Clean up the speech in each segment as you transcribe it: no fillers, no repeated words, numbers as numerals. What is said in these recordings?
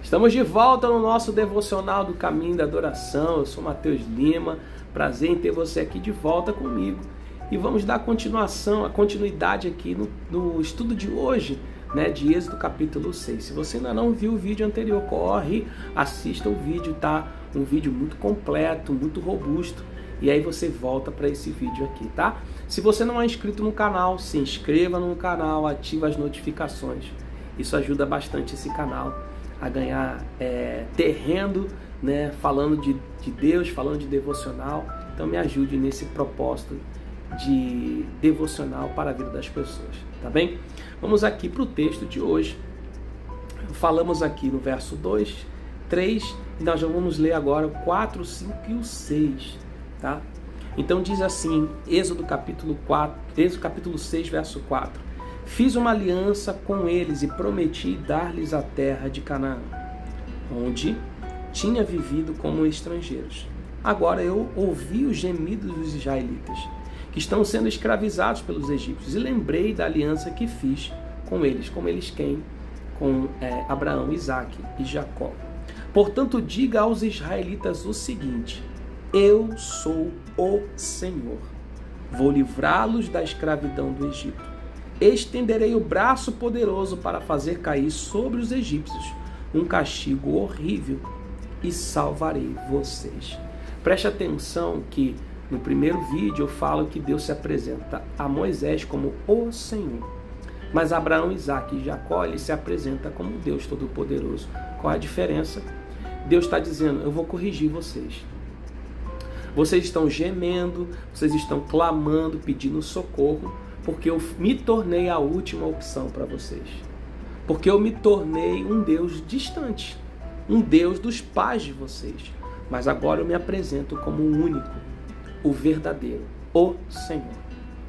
Estamos de volta no nosso devocional do Caminho da Adoração. Eu sou Mateus Lima, prazer em ter você aqui de volta comigo. E vamos dar continuidade aqui no estudo de hoje, de Êxodo capítulo 6. Se você ainda não viu o vídeo anterior, corre, assista o vídeo, tá? Um vídeo muito completo, muito robusto. E aí você volta para esse vídeo aqui, tá? Se você não é inscrito no canal, se inscreva no canal, ative as notificações. Isso ajuda bastante esse canal a ganhar terreno, falando de Deus, falando de devocional. Então me ajude nesse propósito de devocional para a vida das pessoas, tá bem? Vamos aqui para o texto de hoje. Falamos aqui no verso 2, 3, e nós já vamos ler agora o 4, 5 e o 6, tá? Então diz assim, Êxodo capítulo 6, verso 4. Fiz uma aliança com eles e prometi dar-lhes a terra de Canaã, onde tinha vivido como estrangeiros. Agora eu ouvi os gemidos dos israelitas, que estão sendo escravizados pelos egípcios, e lembrei da aliança que fiz com eles quem? Com Abraão, Isaque e Jacó. Portanto, diga aos israelitas o seguinte: eu sou o Senhor. Vou livrá-los da escravidão do Egito. Estenderei o braço poderoso para fazer cair sobre os egípcios um castigo horrível e salvarei vocês. Preste atenção que no primeiro vídeo eu falo que Deus se apresenta a Moisés como o Senhor. Mas Abraão, Isaque e Jacó, ele se apresenta como Deus Todo-Poderoso. Qual é a diferença? Deus está dizendo, eu vou corrigir vocês. Vocês estão gemendo, vocês estão clamando, pedindo socorro, porque eu me tornei a última opção para vocês. Porque eu me tornei um Deus distante, um Deus dos pais de vocês. Mas agora eu me apresento como o único, o verdadeiro, o Senhor.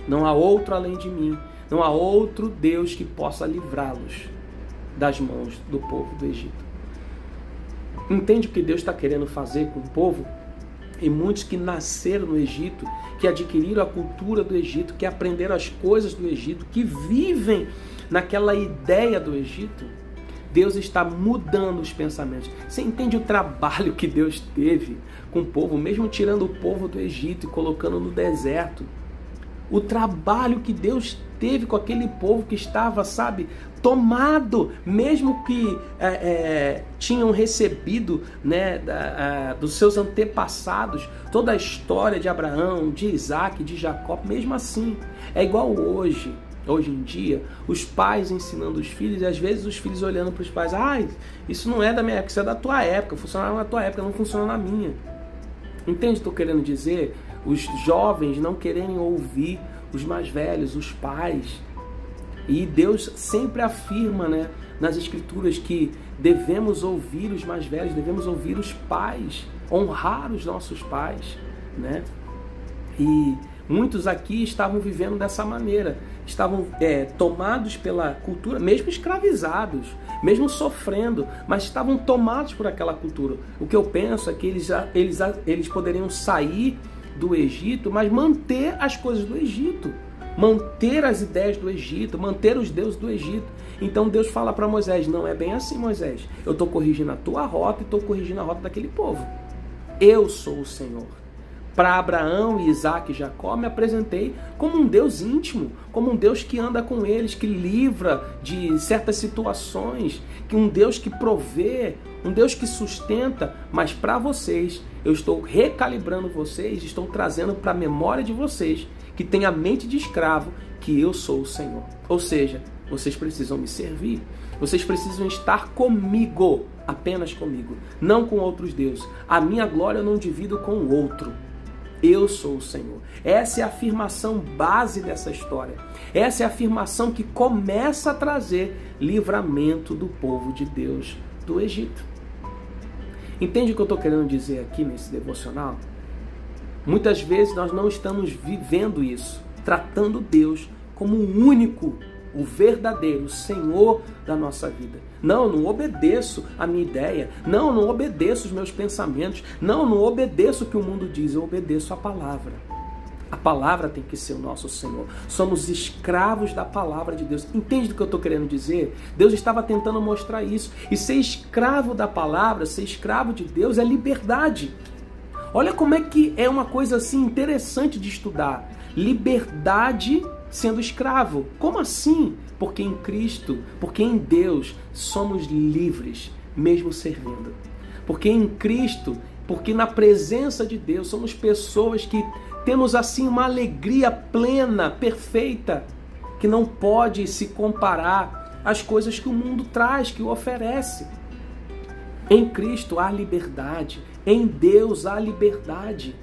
Não há outro além de mim, não há outro Deus que possa livrá-los das mãos do povo do Egito. Entende o que Deus está querendo fazer com o povo? E muitos que nasceram no Egito, que adquiriram a cultura do Egito, que aprenderam as coisas do Egito, que vivem naquela ideia do Egito, Deus está mudando os pensamentos. Você entende o trabalho que Deus teve com o povo, mesmo tirando o povo do Egito e colocando no deserto? O trabalho que Deus teve com aquele povo que estava, tomado, mesmo que tinham recebido dos seus antepassados toda a história de Abraão, de Isaque, de Jacó. Mesmo assim, é igual hoje em dia, os pais ensinando os filhos, e às vezes os filhos olhando para os pais, isso não é da minha época, isso é da tua época, funcionava na tua época, não funciona na minha. Entende o que estou querendo dizer? Os jovens não querem ouvir os mais velhos, os pais. E Deus sempre afirma, nas Escrituras, que devemos ouvir os mais velhos, devemos ouvir os pais, honrar os nossos pais, E muitos aqui estavam vivendo dessa maneira, estavam tomados pela cultura, mesmo escravizados, mesmo sofrendo, mas estavam tomados por aquela cultura. O que eu penso é que eles poderiam sair do Egito, mas manter as coisas do Egito, manter as ideias do Egito, manter os deuses do Egito. Então Deus fala para Moisés, não é bem assim, Moisés. Eu estou corrigindo a tua rota e estou corrigindo a rota daquele povo. Eu sou o Senhor. Para Abraão, Isaque e Jacó, me apresentei como um Deus íntimo, como um Deus que anda com eles, que livra de certas situações, que um Deus que provê, um Deus que sustenta. Mas para vocês, eu estou recalibrando vocês, estou trazendo para a memória de vocês, que tem a mente de escravo, que eu sou o Senhor. Ou seja, vocês precisam me servir, vocês precisam estar comigo, apenas comigo, não com outros deuses. A minha glória eu não divido com o outro. Eu sou o Senhor. Essa é a afirmação base dessa história. Essa é a afirmação que começa a trazer livramento do povo de Deus do Egito. Entende o que eu estou querendo dizer aqui nesse devocional? Muitas vezes nós não estamos vivendo isso, tratando Deus como o único, o verdadeiro Senhor da nossa vida. Não, eu não obedeço a minha ideia. Não, eu não obedeço os meus pensamentos. Não, eu não obedeço o que o mundo diz. Eu obedeço a palavra. A palavra tem que ser o nosso Senhor. Somos escravos da palavra de Deus. Entende do que eu estou querendo dizer? Deus estava tentando mostrar isso. E ser escravo da palavra, ser escravo de Deus é liberdade. Olha como é que é uma coisa assim interessante de estudar. Liberdade sendo escravo. Como assim? Porque em Cristo, porque em Deus, somos livres, mesmo servindo. Porque em Cristo, porque na presença de Deus, somos pessoas que temos assim uma alegria plena, perfeita, que não pode se comparar às coisas que o mundo traz, que o oferece. Em Cristo há liberdade, em Deus há liberdade.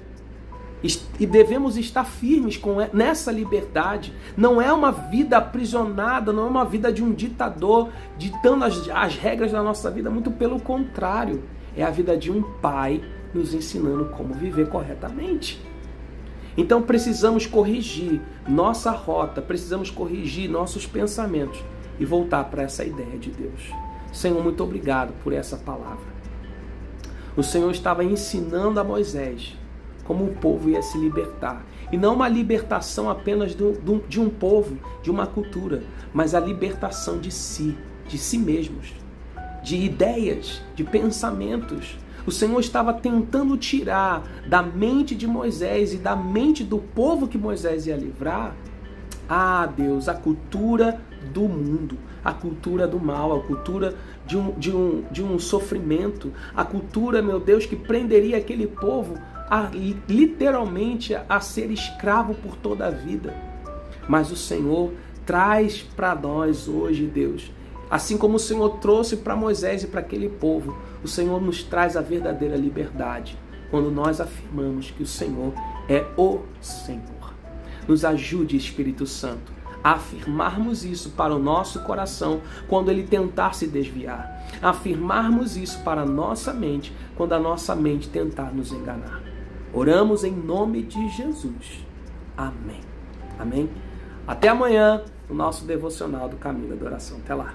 E devemos estar firmes nessa liberdade. Não é uma vida aprisionada, não é uma vida de um ditador, ditando as regras da nossa vida, muito pelo contrário. É a vida de um pai nos ensinando como viver corretamente. Então precisamos corrigir nossa rota, precisamos corrigir nossos pensamentos e voltar para essa ideia de Deus. Senhor, muito obrigado por essa palavra. O Senhor estava ensinando a Moisés como o povo ia se libertar. E não uma libertação apenas de um povo, de uma cultura, mas a libertação de si mesmos, de ideias, de pensamentos. O Senhor estava tentando tirar da mente de Moisés e da mente do povo que Moisés ia livrar, Deus, a cultura do mundo, a cultura do mal, a cultura de um sofrimento, a cultura, meu Deus, que prenderia aquele povo literalmente a ser escravo por toda a vida. Mas o Senhor traz para nós hoje, Deus, assim como o Senhor trouxe para Moisés e para aquele povo, o Senhor nos traz a verdadeira liberdade, quando nós afirmamos que o Senhor é o Senhor. Nos ajude, Espírito Santo, a afirmarmos isso para o nosso coração quando ele tentar se desviar. A afirmarmos isso para a nossa mente quando a nossa mente tentar nos enganar. Oramos em nome de Jesus. Amém. Amém. Até amanhã, no nosso devocional do Caminho da Adoração. Até lá.